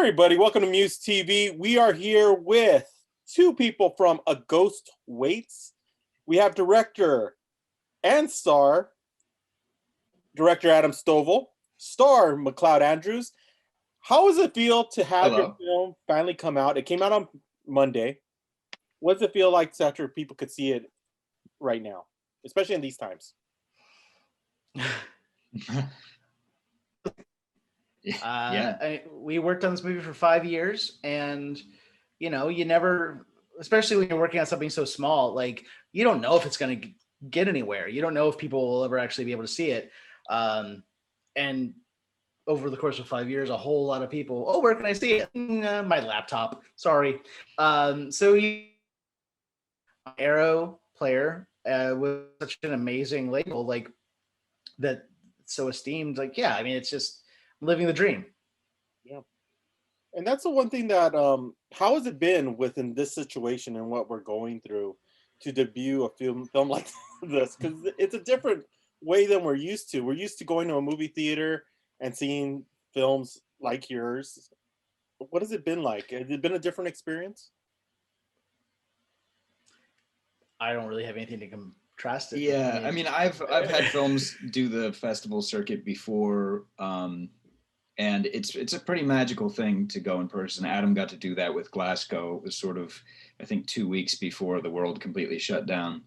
everybody, welcome to MUSE TV. We are here with two people from A Ghost Waits. We have director and star, director Adam Stovall, star MacLeod Andrews. How does it feel to have your film finally come out? It came out on Monday. What does it feel like after people could see it right now, especially in these times? We worked on this movie for 5 years, and you never, especially when you're working on something so small, like you don't know if it's going to get anywhere. You don't know if people will ever actually be able to see it. And over the course of 5 years, a whole lot of people, oh, where can I see it? My laptop. Sorry. Arrow player with such an amazing label, like that, so esteemed. Like, yeah, I mean, it's just living the dream. Yeah. And that's the one thing that how has it been within this situation and what we're going through to debut a film like this? Because it's a different way than we're used to. We're used to going to a movie theater and seeing films like yours. What has it been like? Has it been a different experience? I don't really have anything to contrast it. Yeah, I mean, I've had films do the festival circuit before, and it's a pretty magical thing to go in person. Adam got to do that with Glasgow. It was sort of, I think, 2 weeks before the world completely shut down,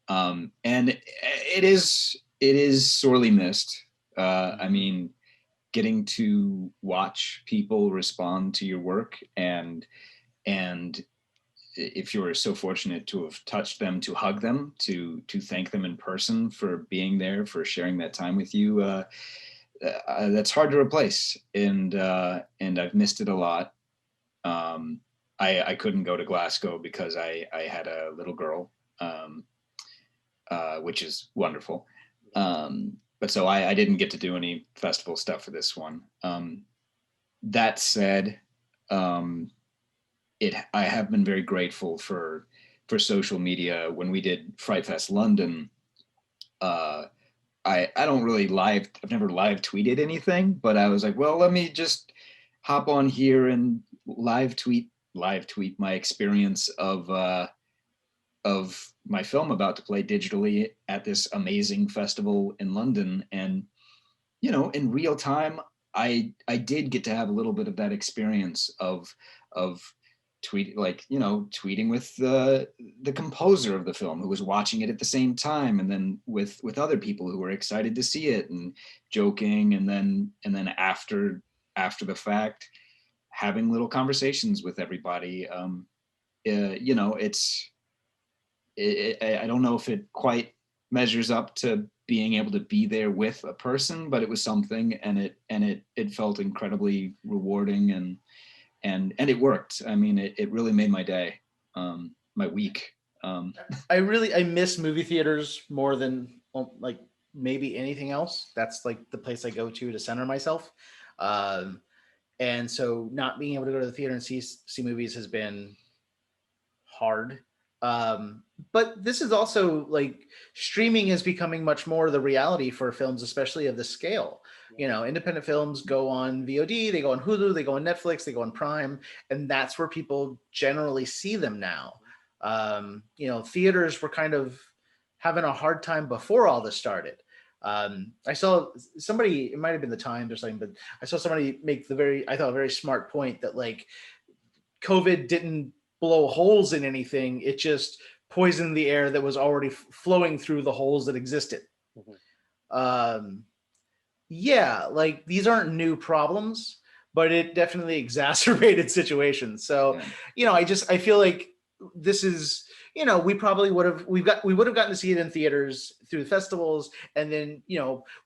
and it is sorely missed. I mean, getting to watch people respond to your work, and if you were so fortunate to have touched them, to hug them, to thank them in person for being there, for sharing that time with you, that's hard to replace. And I've missed it a lot. I couldn't go to Glasgow because I had a little girl, which is wonderful. But so I didn't get to do any festival stuff for this one. That said, I have been very grateful for social media. When we did Fright Fest London, I don't really I've never live tweeted anything, but I was like, well, let me just hop on here and live tweet my experience of my film about to play digitally at this amazing festival in London. And, in real time, I did get to have a little bit of that experience of tweeting with the composer of the film who was watching it at the same time, and then with other people who were excited to see it and joking, and then after the fact, having little conversations with everybody. I don't know if it quite measures up to being able to be there with a person, but it was something, and it felt incredibly rewarding, and it worked. I mean, it really made my day, my week. I miss movie theaters more than like maybe anything else. That's like the place I go to center myself. And so not being able to go to the theater and see movies has been hard. But this is also, like, streaming is becoming much more the reality for films, especially of the scale. Independent films go on VOD, they go on Hulu, they go on Netflix, they go on Prime, and that's where people generally see them now. Theaters were kind of having a hard time before all this started. I saw somebody, it might have been the Times or something, but I saw somebody make a very smart point that, like, COVID didn't blow holes in anything, it just poisoned the air that was already flowing through the holes that existed. Mm-hmm. Yeah, like, these aren't new problems, but it definitely exacerbated situations. So, yeah. I feel like this is, we would have gotten to see it in theaters through festivals, and then,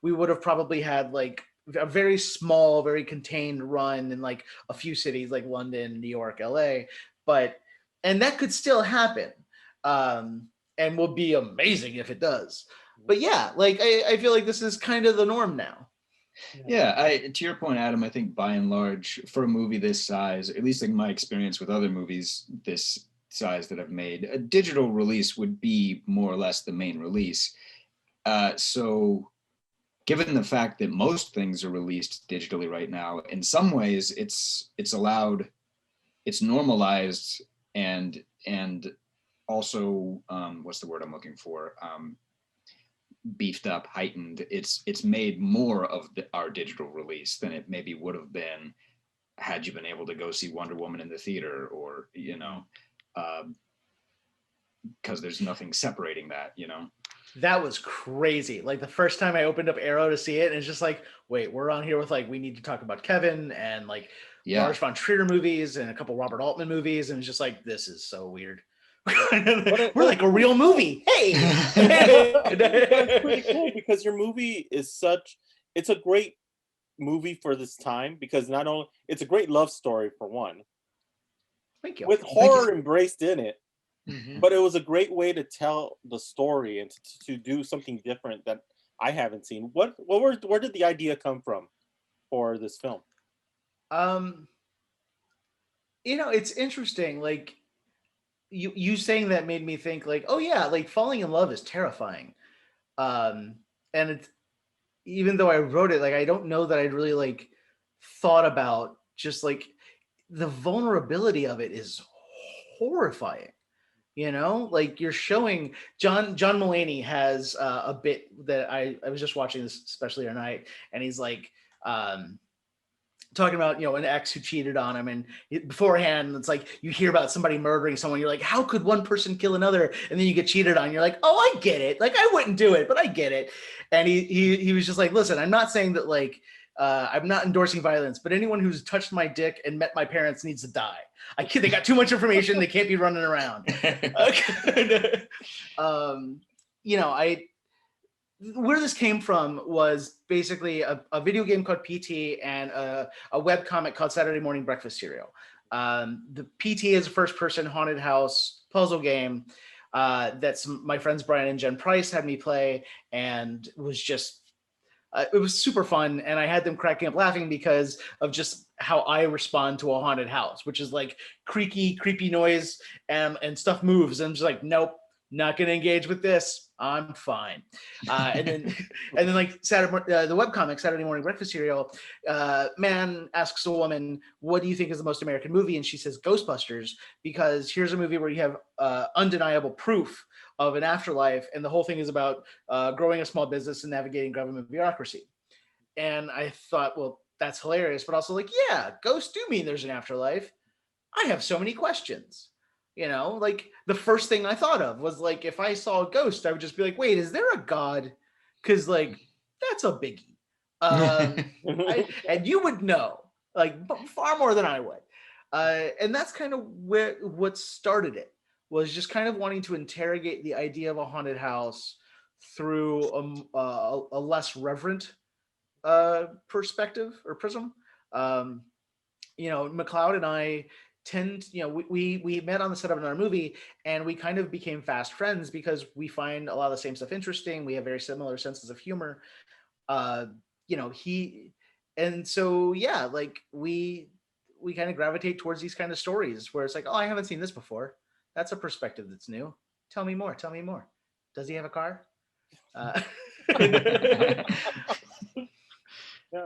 we would have probably had, like, a very small, very contained run in, like, a few cities like London, New York, LA, and that could still happen, and will be amazing if it does. But yeah, like, I feel like this is kind of the norm now. Yeah, to your point, Adam, I think by and large, for a movie this size, at least in my experience with other movies this size that I've made, a digital release would be more or less the main release. So given the fact that most things are released digitally right now, in some ways it's allowed, it's normalized, and also what's the word I'm looking for, beefed up, heightened. It's made more of our digital release than it maybe would have been had you been able to go see Wonder Woman in the theater, or because there's nothing separating that, That was crazy. Like the first time I opened up Arrow to see it, and it's just like, wait, we're on here with like, we need to talk about Kevin and like Lars von Trier movies and a couple Robert Altman movies, and it's just like, this is so weird. We're like a real movie. Hey, that's pretty cool, because your movie is it's a great movie for this time, because not only it's a great love story for one, thank you, with horror embraced in it. Mm-hmm. But it was a great way to tell the story and to do something different that I haven't seen. Where did the idea come from for this film? It's interesting. Like you saying that made me think like, oh yeah, like falling in love is terrifying. And it's, even though I wrote it, like I don't know that I'd really like thought about just like the vulnerability of it is horrifying. Like you're showing John Mulaney has a bit that I was just watching this especially the other night, and he's like talking about an ex who cheated on him, and beforehand it's like you hear about somebody murdering someone, you're like, how could one person kill another? And then you get cheated on, you're like, oh, I get it, like I wouldn't do it, but I get it. And he was just like, listen, I'm not saying that like I'm not endorsing violence, but anyone who's touched my dick and met my parents needs to die. They got too much information. They can't be running around. Where this came from was basically a video game called PT and a web comic called Saturday Morning Breakfast Cereal. The PT is a first-person haunted house puzzle game that's my friends Brian and Jen Price had me play, and was just it was super fun, and I had them cracking up laughing because of just how I respond to a haunted house, which is like creepy noise and stuff moves, and I'm just like, nope, not gonna engage with this. I'm fine. And then like the webcomic Saturday Morning Breakfast Cereal, man asks a woman, what do you think is the most American movie? And she says Ghostbusters, because here's a movie where you have undeniable proof of an afterlife, and the whole thing is about growing a small business and navigating government bureaucracy. And I thought, well, that's hilarious, but also like, yeah, ghosts do mean there's an afterlife. I have so many questions. Like the first thing I thought of was like, if I saw a ghost, I would just be like, wait, is there a God? Because like, that's a biggie. And you would know, like far more than I would. And that's kind of what started it, was just kind of wanting to interrogate the idea of a haunted house through a less reverent perspective or prism. MacLeod and I we met on the set of another movie, and we kind of became fast friends because we find a lot of the same stuff interesting. We have very similar senses of humor. And so yeah, like we kind of gravitate towards these kind of stories where it's like, oh, I haven't seen this before. That's a perspective that's new. Tell me more. Does he have a car?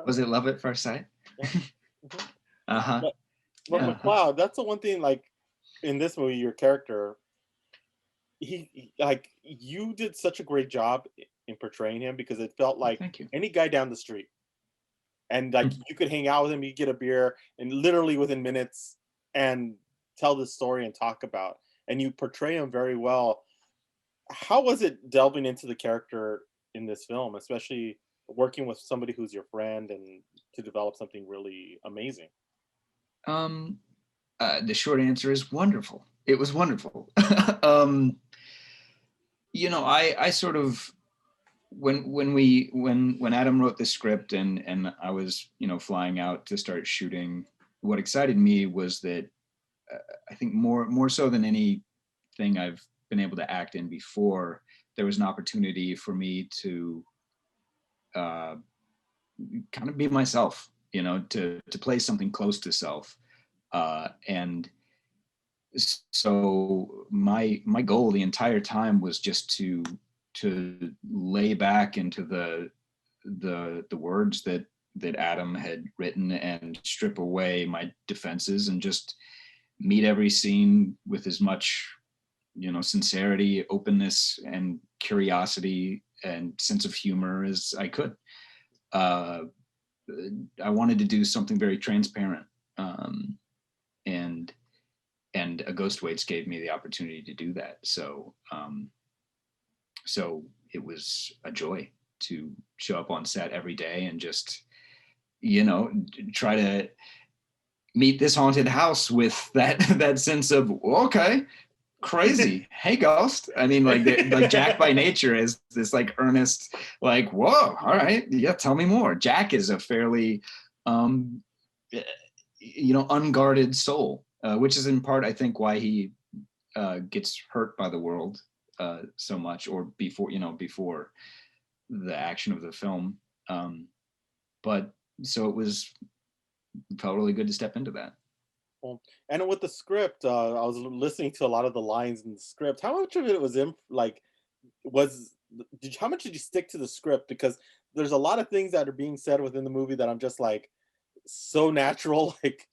Was it love at first sight? Yeah. Uh-huh. But MacLeod, that's the one thing, like in this movie, your character, he like, you did such a great job in portraying him, because it felt like any guy down the street, and like you could hang out with him, you get a beer, and literally within minutes, and tell the story and talk about, and you portray him very well. How was it delving into the character in this film, especially working with somebody who's your friend, and to develop something really amazing? The short answer is wonderful. It was wonderful. I sort of, when Adam wrote the script and I was, flying out to start shooting, what excited me was that I think more so than anything I've been able to act in before, there was an opportunity for me to kind of be myself, to play something close to self. And so my goal the entire time was just to lay back into the the words that Adam had written and strip away my defenses and just meet every scene with as much, sincerity, openness, and curiosity and sense of humor as I could. I wanted to do something very transparent, and A Ghost Waits gave me the opportunity to do that. So it was a joy to show up on set every day and just, try to meet this haunted house with that sense of, okay, crazy. Hey, ghost. I mean, like Jack by nature is this like earnest, like, whoa, all right, yeah, tell me more. Jack is a fairly, unguarded soul, which is in part, I think, why he gets hurt by the world so much, or before the action of the film. But so it felt really good to step into that. And with the script, I was listening to a lot of the lines in the script. How much of it was how much did you stick to the script? Because there's a lot of things that are being said within the movie that I'm just like, so natural. Like,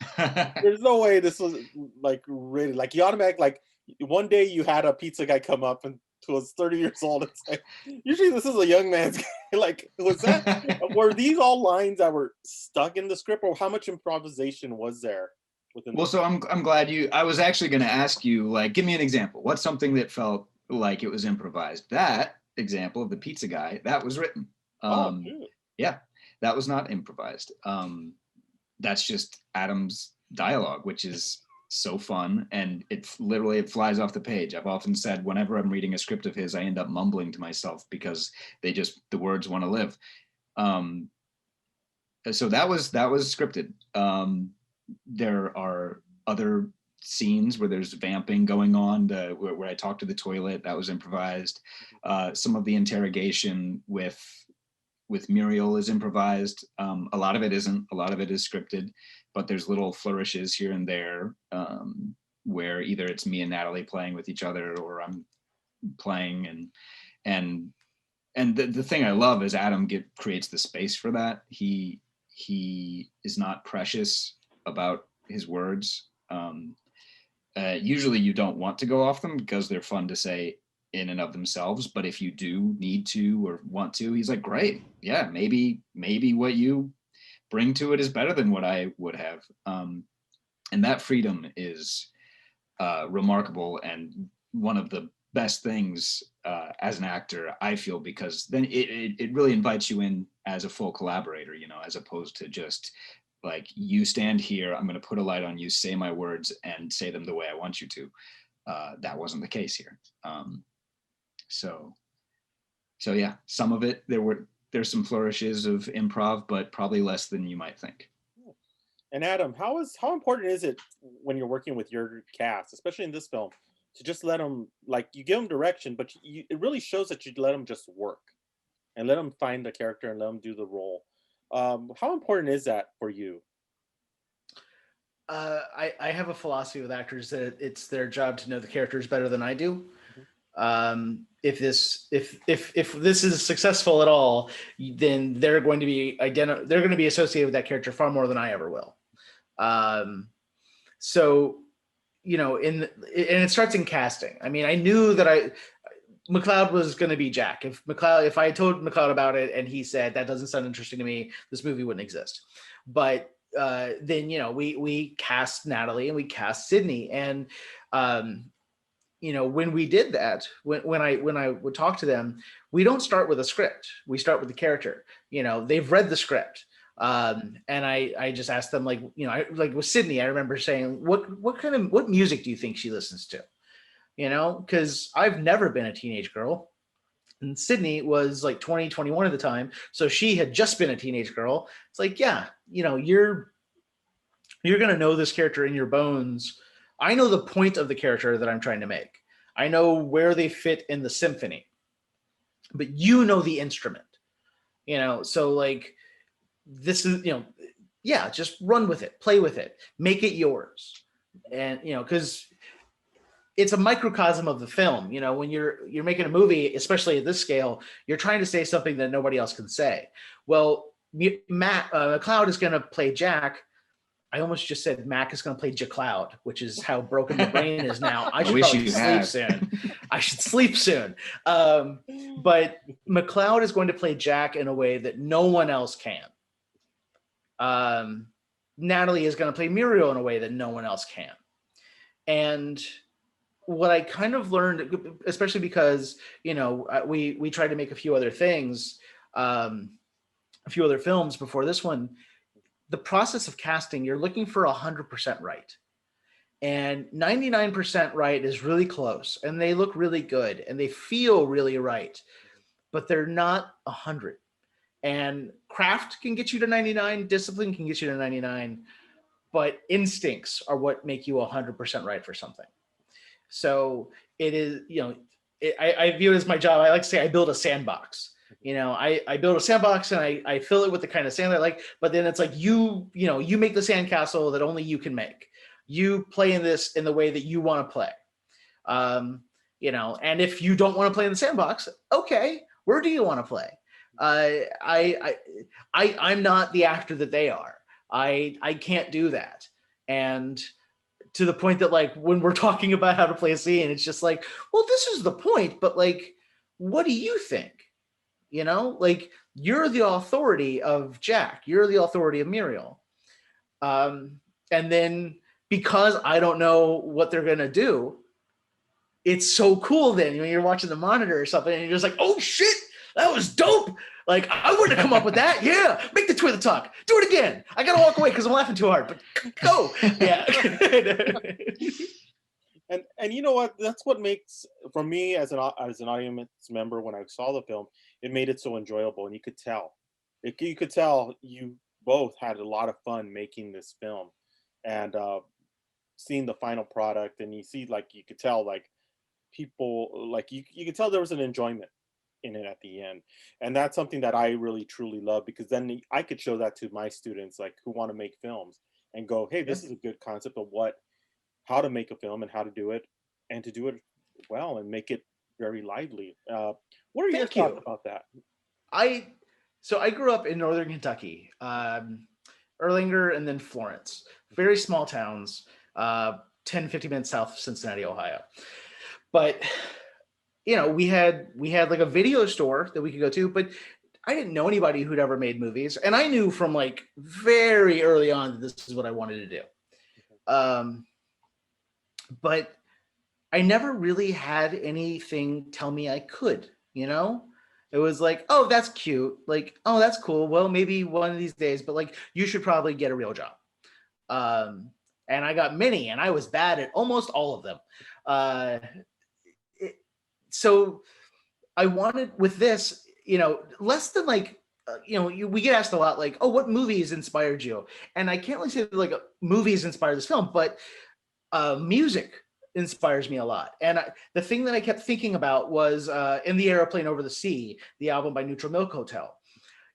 there's no way this was like really like you automatic. Like, one day you had a pizza guy come up and was 30 years old. It's like, usually this is a young man's guy. Like, were these all lines that were stuck in the script, or how much improvisation was there within? Well, so I'm glad I was actually going to ask you, like, give me an example. What's something that felt like it was improvised? That example of the pizza guy, that was written. Yeah, that was not improvised. That's just Adam's dialogue, which is so fun, and it flies off the page. I've often said whenever I'm reading a script of his, I end up mumbling to myself because the words want to live. So that was scripted. There are other scenes where there's vamping going on, where I talk to the toilet, that was improvised. Some of the interrogation with Muriel is improvised. A lot of it isn't. A lot of it is scripted, but there's little flourishes here and there where either it's me and Natalie playing with each other, or I'm playing. And the thing I love is Adam creates the space for that. He is not precious about his words. Usually you don't want to go off them because they're fun to say in and of themselves, but if you do need to or want to, he's like, great, yeah, maybe what you bring to it is better than what I would have. And that freedom is remarkable, and one of the best things as an actor, I feel, because then it really invites you in as a full collaborator, as opposed to just like, you stand here, I'm going to put a light on you, say my words and say them the way I want you to. That wasn't the case here. So yeah, some of it, there's some flourishes of improv, but probably less than you might think. And Adam, how important is it when you're working with your cast, especially in this film, to just let them, like, you give them direction, but it really shows that you let them just work and let them find the character and let them do the role. How important is that for you? I have a philosophy with actors that it's their job to know the characters better than I do. If this is successful at all, then they're going to be associated with that character far more than I ever will. So, and it starts in casting. I mean, I knew that MacLeod was going to be Jack. If I told MacLeod about it and he said that doesn't sound interesting to me, this movie wouldn't exist. But then we cast Natalie and we cast Sydney, and when we did that, when I would talk to them, we don't start with a script. We start with the character. They've read the script. And I just asked them, like with Sydney, I remember saying, what music do you think she listens to? Because I've never been a teenage girl. And Sydney was like 20, 21 at the time. So she had just been a teenage girl. It's like, yeah, you're going to know this character in your bones. I know the point of the character that I'm trying to make. I know where they fit in the symphony, but the instrument, so like, this is, just run with it, play with it, make it yours. And, because it's a microcosm of the film. You know, when you're making a movie, especially at this scale, you're trying to say something that nobody else can say. Well, MacLeod is going to play Jack. I almost just said Mac is going to play JaCloud, which is how broken my brain is now. I should probably sleep soon. I should sleep soon. But MacLeod is going to play Jack in a way that no one else can. Natalie is going to play Muriel in a way that no one else can. And what I kind of learned, especially because, you know, we tried to make a few other things, a few other films before this one. The process of casting, you're looking for 100% right. And 99% right is really close, and they look really good and they feel really right, but they're not 100. And craft can get you to 99, discipline can get you to 99, but instincts are what make you 100% right for something. So it is, you know, I view it as my job. I like to say I build a sandbox. You know, I build a sandbox and I fill it with the kind of sand I like, but then it's like you make the sandcastle that only you can make. You play in this in the way that you want to play. You know, and if you don't want to play in the sandbox, okay, where do you want to play? I'm not the actor that they are. I can't do that. And to the point that, like, when we're talking about how to play a scene, it's just like, well, this is the point, but like, what do you think? You know, like, you're the authority of Jack, you're the authority of Muriel. And then because I don't know what they're going to do, it's so cool then when you're watching the monitor or something and you're just like, oh shit, that was dope. Like, I wouldn't have come up with that. Yeah, make the Twitter talk. Do it again. I got to walk away because I'm laughing too hard, but go. Yeah. And you know what? That's what makes, for me as an audience member, when I saw the film, it made it so enjoyable, and you could tell. You could tell you both had a lot of fun making this film, and seeing the final product, and you see, like, you could tell, like, people, like, you could tell there was an enjoyment in it at the end, and that's something that I really truly love, because then I could show that to my students, like, who want to make films, and go, hey, this is a good concept of how to make a film and how to do it, and to do it well and make it very lively. What are your thoughts about that? So I grew up in Northern Kentucky, Erlanger and then Florence, very small towns, 10, 15 minutes south of Cincinnati, Ohio. But, you know, we had like a video store that we could go to, but I didn't know anybody who'd ever made movies. And I knew from, like, very early on that this is what I wanted to do. But I never really had anything tell me I could, you know? It was like, oh, that's cute. Like, oh, that's cool. Well, maybe one of these days, but, like, you should probably get a real job. And I got many, and I was bad at almost all of them. So I wanted, with this, you know, less than, like, we get asked a lot, like, oh, what movies inspired you? And I can't really say that, like, movies inspired this film, but music inspires me a lot. And the thing that I kept thinking about was In the Aeroplane Over the Sea, the album by Neutral Milk Hotel.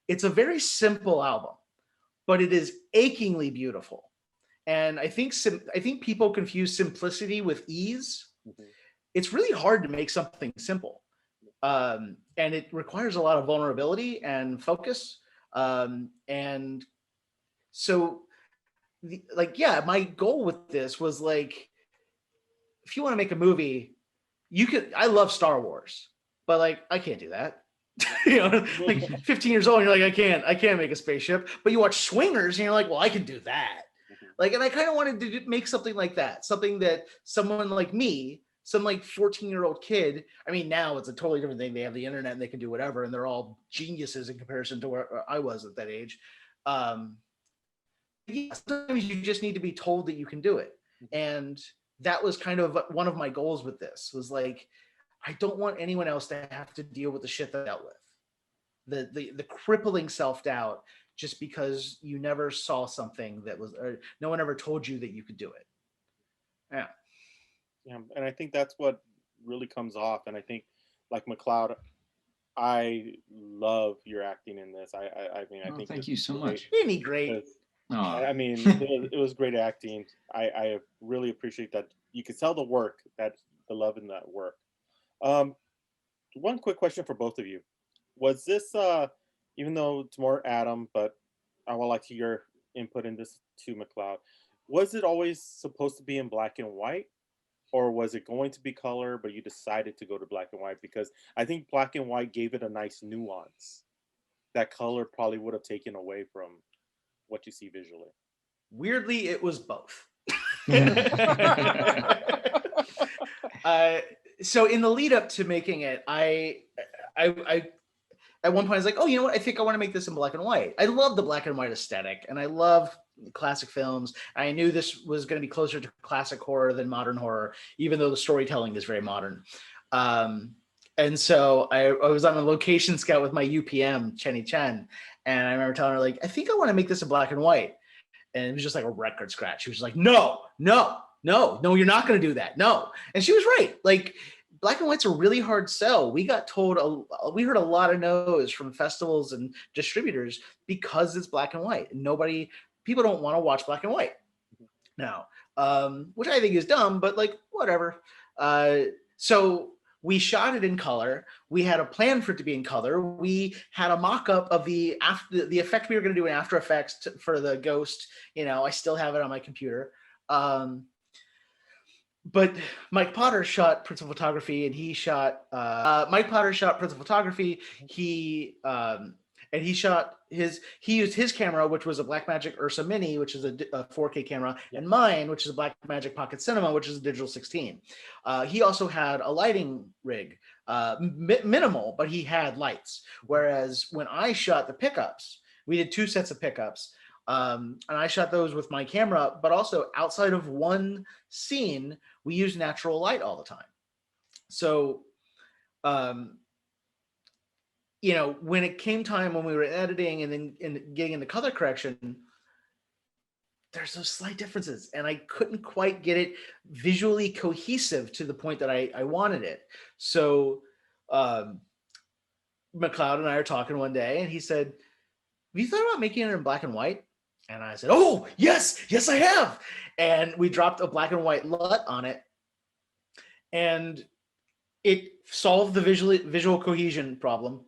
It's a very simple album, but it is achingly beautiful. And I think people confuse simplicity with ease. Mm-hmm. It's really hard to make something simple. And it requires a lot of vulnerability and focus. And so, my goal with this was, like, if you want to make a movie, I love Star Wars, but, like, I can't do that. You know, like, 15 years old, and you're like, I can't make a spaceship. But you watch Swingers and you're like, well, I can do that. Like, and I kind of wanted to make something like that, something that someone like me, some, like, 14-year-old kid, I mean, now it's a totally different thing. They have the internet and they can do whatever, and they're all geniuses in comparison to where I was at that age. Sometimes you just need to be told that you can do it. And that was kind of one of my goals with this, was, like, I don't want anyone else to have to deal with the shit that I dealt with. The crippling self-doubt just because you never saw something that was, or no one ever told you that you could do it. Yeah. Yeah, and I think that's what really comes off. And I think, like, MacLeod, I love your acting in this. I mean, I think thank you so much. Really great. I mean, it was great acting. I really appreciate that. You could tell the work that the love in that work. One quick question for both of you: was this, even though it's more Adam, but I would like your input in this too, MacLeod. Was it always supposed to be in black and white, or was it going to be color, but you decided to go to black and white? Because I think black and white gave it a nice nuance that color probably would have taken away from what you see visually. Weirdly, it was both. So in the lead up to making it, I at one point I was like, oh, you know what? I think I want to make this in black and white. I love the black and white aesthetic, and I love classic films. I knew this was going to be closer to classic horror than modern horror, even though the storytelling is very modern. And so I was on a location scout with my UPM, Chenny Chen, and I remember telling her, like, I think I want to make this in black and white. And it was just like a record scratch. She was like, no, you're not going to do that. No. And she was right. Like, black and white's a really hard sell. We got told, we heard a lot of no's from festivals and distributors because it's black and white. And people don't want to watch black and white now, which I think is dumb, but like, whatever. So we shot it in color. We had a plan for it to be in color. We had a mock-up of the effect we were going to do in After Effects for the ghost. You know, I still have it on my computer. But Mike Potter shot principal photography, and he shot Mike Potter shot principal photography. He used his camera, which was a Blackmagic Ursa Mini, which is a 4K camera, and mine, which is a Blackmagic Pocket Cinema, which is a digital 16. He also had a lighting rig, minimal, but he had lights. Whereas when I shot the pickups, we did 2 sets of pickups. And I shot those with my camera, but also outside of one scene, we used natural light all the time. So, you know, when it came time when we were editing and then getting into color correction, there's those slight differences, and I couldn't quite get it visually cohesive to the point that I wanted it. So MacLeod and I are talking one day, and he said, have you thought about making it in black and white? And I said, oh, yes, I have. And we dropped a black and white LUT on it, and it solved the visual cohesion problem,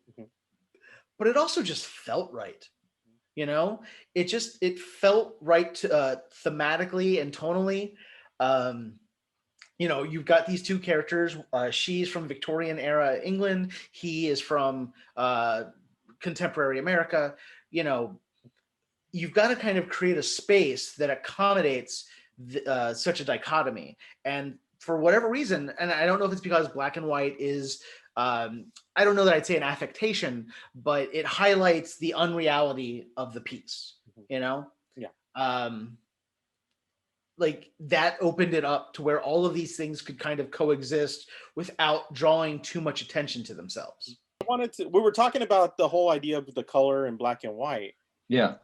but it also just felt right. You know, it felt right thematically and tonally. You know, you've got these 2 characters. She's from Victorian era England. He is from contemporary America. You know, you've got to kind of create a space that accommodates such a dichotomy. And for whatever reason, and I don't know if it's because black and white is, I don't know that I'd say an affectation, but it highlights the unreality of the piece, you know? Yeah. Like that opened it up to where all of these things could kind of coexist without drawing too much attention to themselves. We were talking about the whole idea of the color in black and white. Yeah.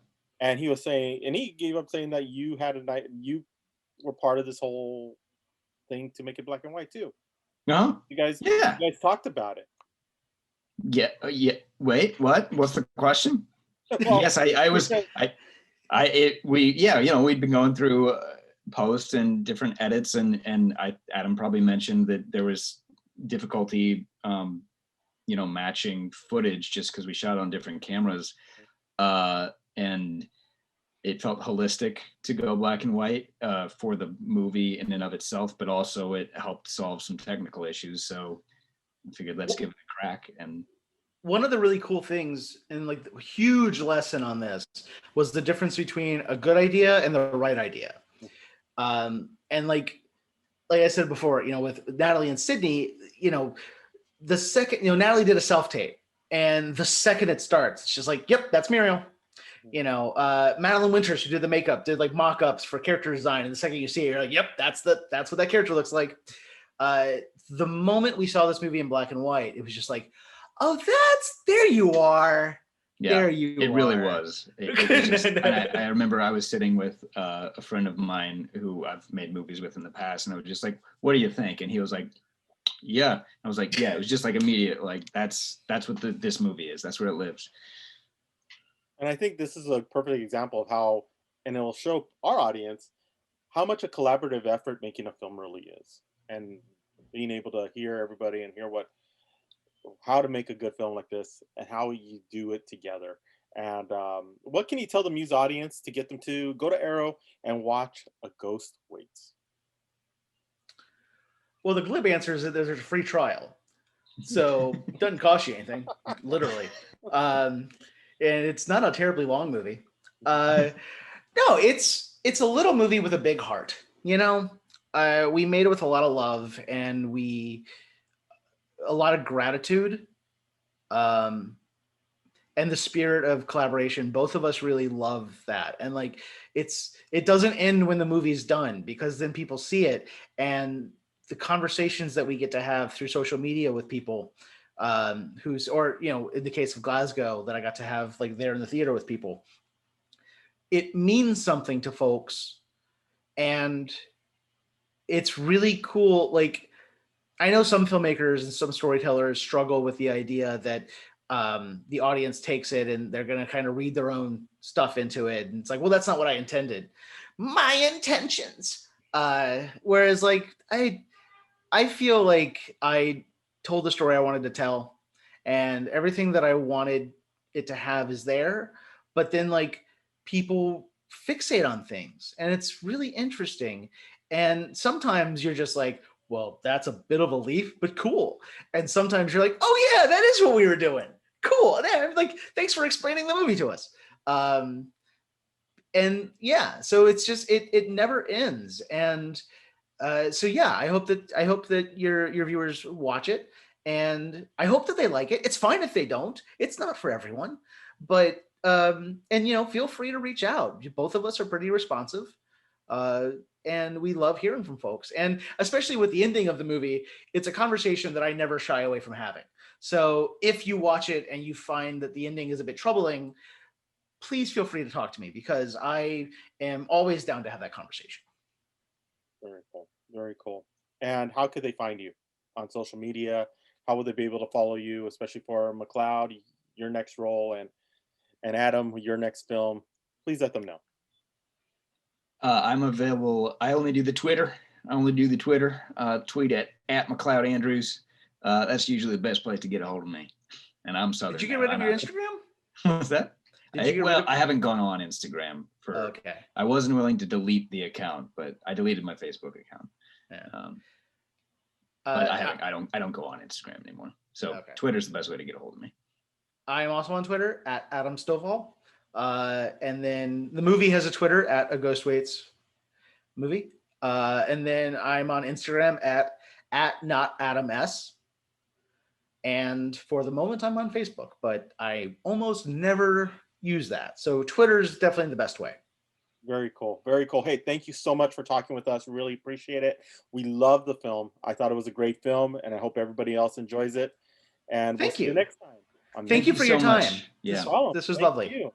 And he was saying, and he gave up saying that you were part of this whole thing to make it black and white too. No. You guys talked about it. Yeah. Yeah. Wait, what? What's the question? Well, yes, we'd been going through posts and different edits, and Adam probably mentioned that there was difficulty, matching footage just because we shot on different cameras, and it felt holistic to go black and white for the movie in and of itself, but also it helped solve some technical issues. So I figured let's give it a crack. And one of the really cool things, and like the huge lesson on this, was the difference between a good idea and the right idea. And like I said before, with Natalie and Sydney, the second, Natalie did a self-tape, and the second it starts, it's just like, yep, that's Muriel. Madeline Winters, who did the makeup, did like mock-ups for character design, and the second you see it, you're like, yep, that's what that character looks like. The moment we saw this movie in black and white, it was just like, oh, there you are. Yeah, there you it are. really was. It was just, and I remember I was sitting with a friend of mine who I've made movies with in the past, and I was just like, what do you think? And he was like, yeah. I was like, yeah. It was just like immediate, like that's what this movie is. That's where it lives. And I think this is a perfect example of how, and it will show our audience how much a collaborative effort making a film really is. And being able to hear everybody and hear how to make a good film like this and how you do it together. And what can you tell the Muse audience to get them to go to Arrow and watch A Ghost Waits? Well, the glib answer is that there's a free trial, so it doesn't cost you anything, literally. And it's not a terribly long movie. No, it's a little movie with a big heart. You know, we made it with a lot of love and a lot of gratitude, and the spirit of collaboration. Both of us really love that, and like it doesn't end when the movie's done, because then people see it, and the conversations that we get to have through social media with people, or in the case of Glasgow, that I got to have like there in the theater with people, it means something to folks, and it's really cool. Like, I know some filmmakers and some storytellers struggle with the idea that the audience takes it and they're going to kind of read their own stuff into it. And it's like, well, that's not what I intended. My intentions. Whereas like, I feel like I told the story I wanted to tell, and everything that I wanted it to have is there. But then like people fixate on things, and it's really interesting. And sometimes you're just like, well, that's a bit of a leap, but cool. And sometimes you're like, oh yeah, that is what we were doing. Cool. And like, thanks for explaining the movie to us. And yeah, so it's just, it never ends. And so yeah, I hope that your viewers watch it, and I hope that they like it. It's fine if they don't. It's not for everyone, but and feel free to reach out. Both of us are pretty responsive. And we love hearing from folks. And especially with the ending of the movie, it's a conversation that I never shy away from having. So if you watch it and you find that the ending is a bit troubling, please feel free to talk to me, because I am always down to have that conversation. Very cool. Very cool. And how could they find you on social media? How will they be able to follow you, especially for MacLeod, your next role, and Adam, your next film? Please let them know. I'm available. I only do the Twitter. Tweet at MacLeod Andrews. That's usually the best place to get a hold of me. And I'm Southern. Did you get rid of your Instagram? What's that? I haven't gone on Instagram for. Okay. I wasn't willing to delete the account, but I deleted my Facebook account. Yeah. But I don't go on Instagram anymore. So okay. Twitter's the best way to get a hold of me. I am also on Twitter at Adam Stovall. And then the movie has a Twitter at A Ghost Waits Movie. And then I'm on Instagram at Not Adam S. And for the moment, I'm on Facebook, but I almost never use that. So Twitter is definitely the best way. Very cool. Very cool. Hey, thank you so much for talking with us. Really appreciate it. We love the film. I thought it was a great film, and I hope everybody else enjoys it. And we'll see you next time. Thank you for your time. Yeah. This was lovely. You.